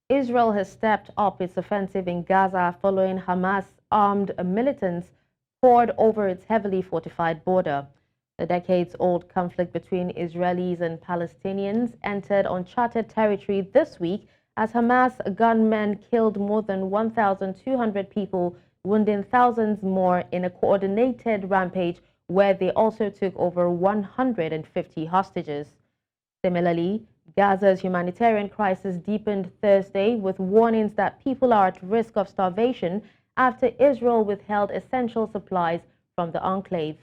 Israel has stepped up its offensive in Gaza following Hamas-armed militants poured over its heavily fortified border. The decades-old conflict between Israelis and Palestinians entered uncharted territory this week as Hamas gunmen killed more than 1,200 people, wounding thousands more in a coordinated rampage where they also took over 150 hostages. Similarly, Gaza's humanitarian crisis deepened Thursday with warnings that people are at risk of starvation after Israel withheld essential supplies from the enclave.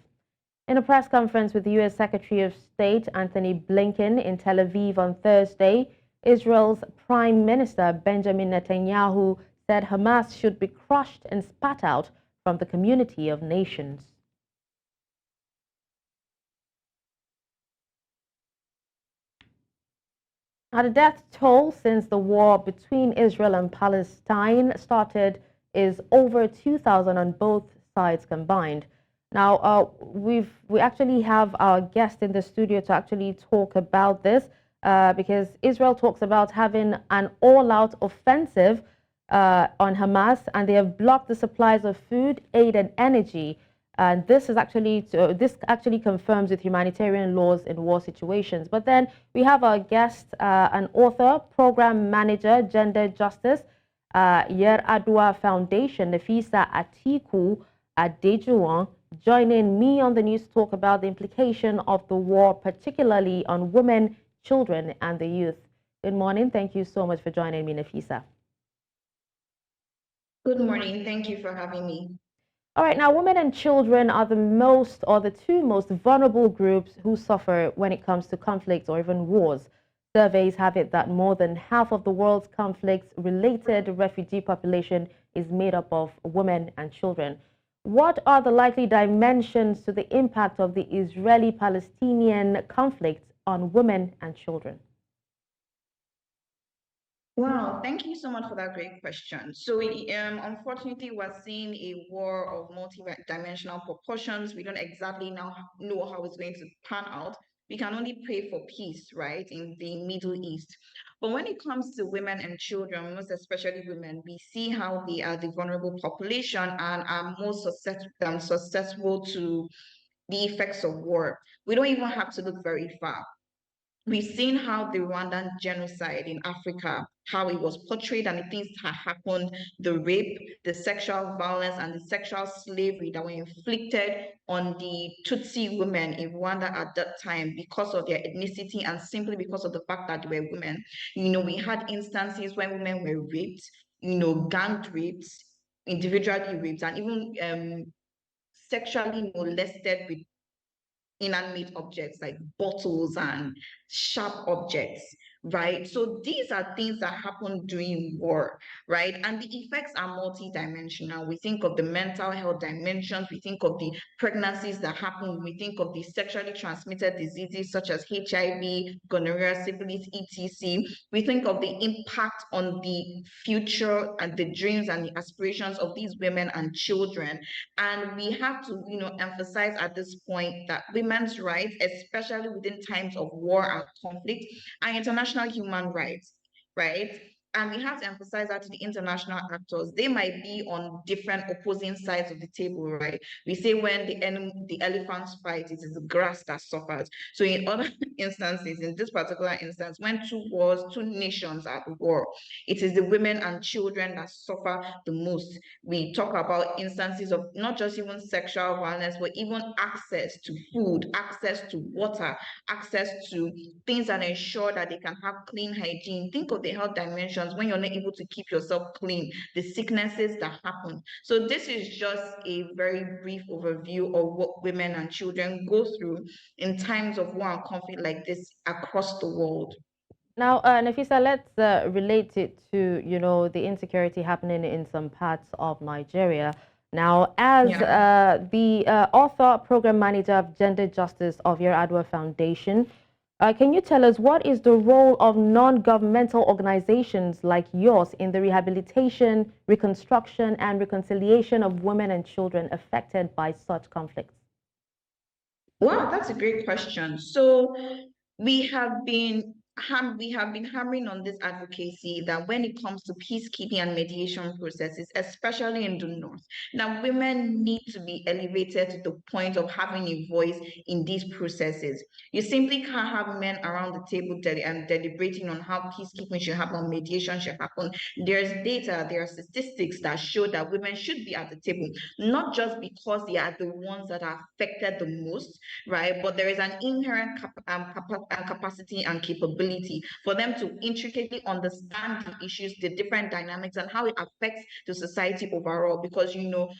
In a press conference with the U.S. Secretary of State Anthony Blinken in Tel Aviv on Thursday, Israel's Prime Minister Benjamin Netanyahu said Hamas should be crushed and spat out from the community of nations. Now, the death toll since the war between Israel and Palestine started is over 2,000 on both sides combined. Now, we actually have our guest in the studio to actually talk about this because Israel talks about having an all-out offensive on Hamas, and they have blocked the supplies of food, aid, and energy. And this actually confirms with humanitarian laws in war situations. But then we have our guest, an author, program manager, gender justice, Atiku-Adejuwon Foundation, Nafisa Atiku-Adejuwon, joining me on the news to talk about the implication of the war, particularly on women, children, and the youth. Good morning. Thank you so much for joining me, Nafisa. Good morning. Thank you for having me. All right, now women and children are the two most vulnerable groups who suffer when it comes to conflicts or even wars. Surveys have it that more than half of the world's conflicts-related refugee population is made up of women and children. What are the likely dimensions to the impact of the Israeli-Palestinian conflict on women and children? Wow, thank you so much for that great question. So, unfortunately, we're seeing a war of multi-dimensional proportions. We don't exactly now know how it's going to pan out. We can only pray for peace, right, in the Middle East. But when it comes to women and children, most especially women, we see how they are the vulnerable population and are most susceptible to the effects of war. We don't even have to look very far. We've seen how the Rwandan genocide in Africa, how it was portrayed and the things that happened, the rape, the sexual violence, and the sexual slavery that were inflicted on the Tutsi women in Rwanda at that time because of their ethnicity and simply because of the fact that they were women. We had instances when women were raped, gang raped, individually raped, and even sexually molested with inanimate objects like bottles and sharp objects, right? So these are things that happen during war, right? And the effects are multidimensional. We think of the mental health dimensions, we think of the pregnancies that happen, we think of the sexually transmitted diseases such as HIV, gonorrhea, syphilis, etc. We think of the impact on the future and the dreams and the aspirations of these women and children. And we have to, emphasize at this point that women's rights, especially within times of war and conflict, are international human rights, right? And we have to emphasize that to the international actors. They might be on different opposing sides of the table, right? We say when the elephants fight, it is the grass that suffers. So in other instances, in this particular instance, when two nations are at war, it is the women and children that suffer the most. We talk about instances of not just even sexual violence, but even access to food, access to water, access to things that ensure that they can have clean hygiene. Think of the health dimensions when you're not able to keep yourself clean, the sicknesses that happen. So this is just a very brief overview of what women and children go through in times of war and conflict like this across the world. Now, Nafisa, let's relate it to, the insecurity happening in some parts of Nigeria. Now, as Yeah. the author, program manager of gender justice of your Adwa Foundation, can you tell us what is the role of non-governmental organizations like yours in the rehabilitation, reconstruction, and reconciliation of women and children affected by such conflicts? Wow, that's a great question. So we have been we have been hammering on this advocacy that when it comes to peacekeeping and mediation processes, especially in the north, now women need to be elevated to the point of having a voice in these processes. You simply can't have men around the table deliberating on how peacekeeping should happen, mediation should happen. There's data, there are statistics that show that women should be at the table, not just because they are the ones that are affected the most, right? But there is an inherent capacity and capability for them to intricately understand the issues, the different dynamics, and how it affects the society overall. Because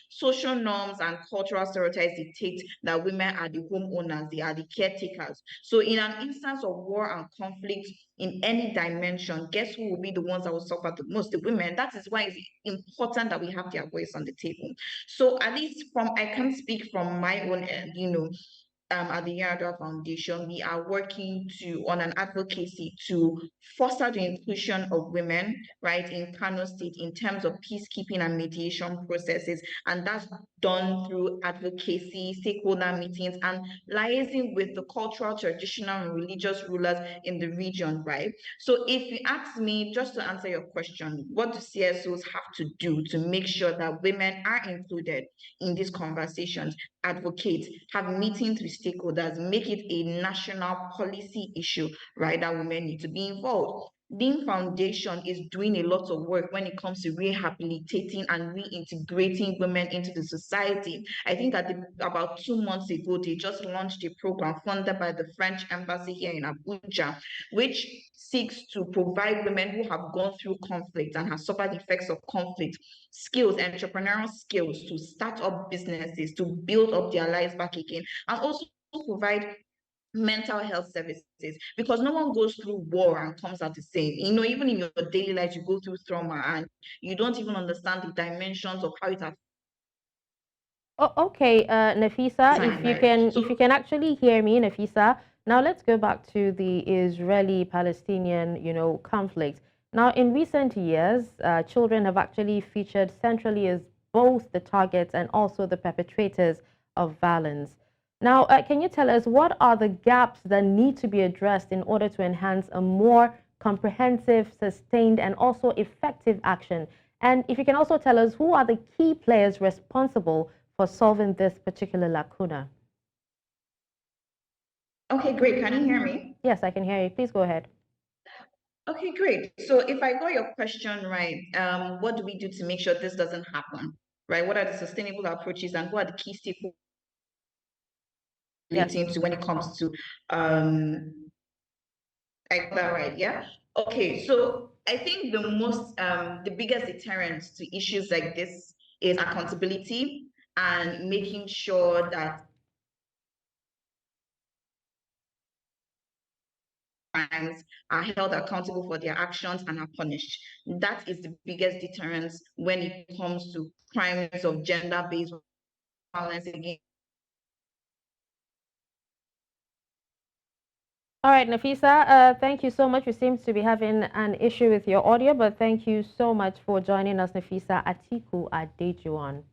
social norms and cultural stereotypes dictate that women are the homeowners, they are the caretakers. So, in an instance of war and conflict in any dimension, guess who will be the ones that will suffer the most? The women. That is why it's important that we have their voice on the table. So, at least I can speak from my own end, at the Yar'Adua Foundation, we are working on an advocacy to foster the inclusion of women, right, in Kano State in terms of peacekeeping and mediation processes. And that's done through advocacy, stakeholder meetings, and liaising with the cultural, traditional, and religious rulers in the region, right? So if you ask me, just to answer your question, what do CSOs have to do to make sure that women are included in these conversations? Advocate, have meetings with stakeholders, make it a national policy issue, right? That women need to be involved. Dean Foundation is doing a lot of work when it comes to rehabilitating and reintegrating women into the society. I think about 2 months ago, they just launched a program funded by the French Embassy here in Abuja, which seeks to provide women who have gone through conflict and have suffered the effects of conflict skills, entrepreneurial skills to start up businesses, to build up their lives back again, and also provide mental health services, because no one goes through war and comes out the same. Even in your daily life, you go through trauma and you don't even understand the dimensions of how it affects. Oh, okay, Nafisa, Time, right? if you can actually hear me, Nafisa. Now let's go back to the Israeli-Palestinian, conflict. Now, in recent years, children have actually featured centrally as both the targets and also the perpetrators of violence. Now, can you tell us what are the gaps that need to be addressed in order to enhance a more comprehensive, sustained, and also effective action? And if you can also tell us who are the key players responsible for solving this particular lacuna? Okay, great. Can you hear me? Yes, I can hear you. Please go ahead. Okay, great. So if I got your question right, what do we do to make sure this doesn't happen? Right? What are the sustainable approaches and who are the key stakeholders Yes. to when it comes to I got that right, yeah? Okay, so I think the biggest deterrent to issues like this is accountability and making sure that crimes are held accountable for their actions and are punished. That is the biggest deterrence when it comes to crimes of gender-based violence against. All right, Nafisa, thank you so much. We seem to be having an issue with your audio, but thank you so much for joining us, Nafisa Atiku-Adejuwon.